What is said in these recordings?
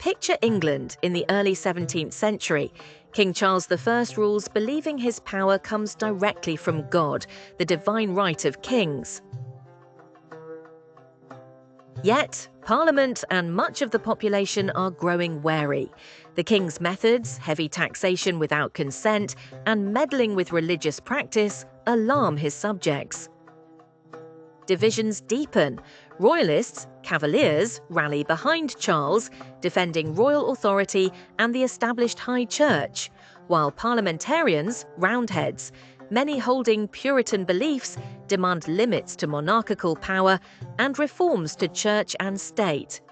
Picture England in the early 17th century. King Charles I rules believing his power comes directly from God, the divine right of kings. Yet, Parliament and much of the population are growing wary. The king's methods, heavy taxation without consent, and meddling with religious practice alarm his subjects. Divisions deepen. Royalists, Cavaliers, rally behind Charles, defending royal authority and the established High Church, while parliamentarians, Roundheads, many holding Puritan beliefs, demand limits to monarchical power and reforms to church and state.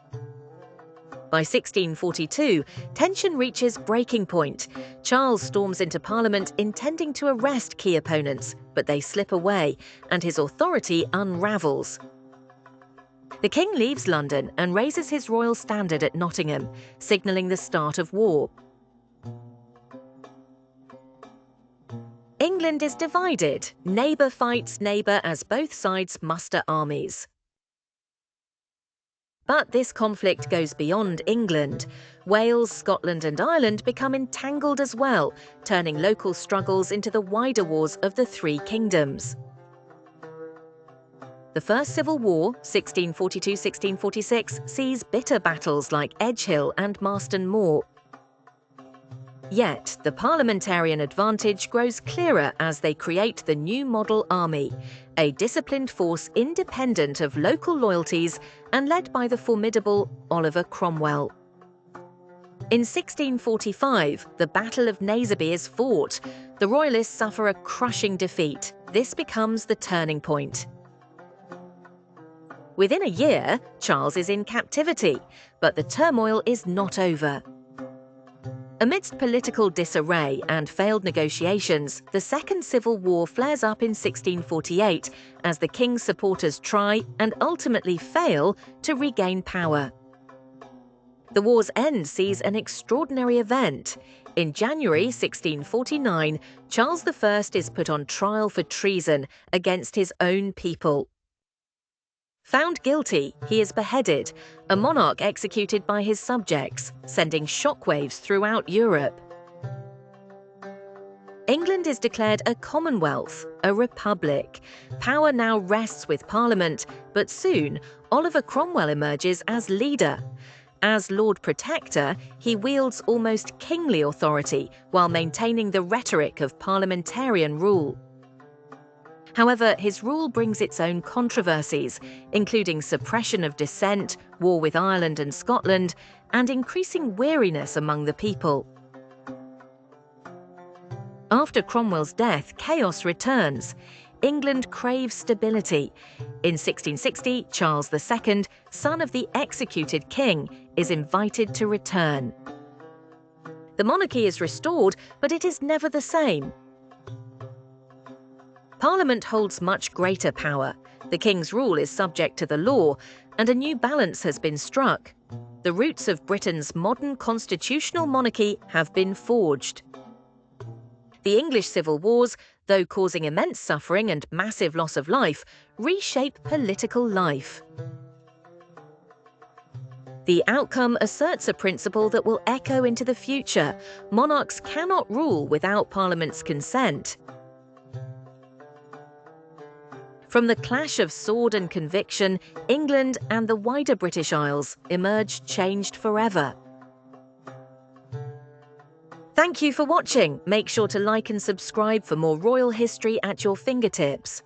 By 1642, tension reaches breaking point. Charles storms into Parliament intending to arrest key opponents, but they slip away, and his authority unravels. The king leaves London and raises his royal standard at Nottingham, signalling the start of war. England is divided. Neighbour fights neighbour as both sides muster armies. But this conflict goes beyond England. Wales, Scotland and Ireland become entangled as well, turning local struggles into the wider wars of the three kingdoms. The First Civil War, 1642–1646, sees bitter battles like Edgehill and Marston Moor. Yet, the parliamentarian advantage grows clearer as they create the new model army, a disciplined force independent of local loyalties and led by the formidable Oliver Cromwell. In 1645, the Battle of Naseby is fought. The Royalists suffer a crushing defeat. This becomes the turning point. Within a year, Charles is in captivity, but the turmoil is not over. Amidst political disarray and failed negotiations, the Second Civil War flares up in 1648 as the king's supporters try and ultimately fail to regain power. The war's end sees an extraordinary event. In January 1649, Charles I is put on trial for treason against his own people. Found guilty, he is beheaded, a monarch executed by his subjects, sending shockwaves throughout Europe. England is declared a Commonwealth, a republic. Power now rests with Parliament, but soon Oliver Cromwell emerges as leader. As Lord Protector, he wields almost kingly authority while maintaining the rhetoric of parliamentarian rule. However, his rule brings its own controversies, including suppression of dissent, war with Ireland and Scotland, and increasing weariness among the people. After Cromwell's death, chaos returns. England craves stability. In 1660, Charles II, son of the executed king, is invited to return. The monarchy is restored, but it is never the same. Parliament holds much greater power. The king's rule is subject to the law, and a new balance has been struck. The roots of Britain's modern constitutional monarchy have been forged. The English civil wars, though causing immense suffering and massive loss of life, reshape political life. The outcome asserts a principle that will echo into the future. Monarchs cannot rule without Parliament's consent. From the clash of sword and conviction, England and the wider British Isles emerged changed forever. Thank you for watching. Make sure to like and subscribe for more royal history at your fingertips.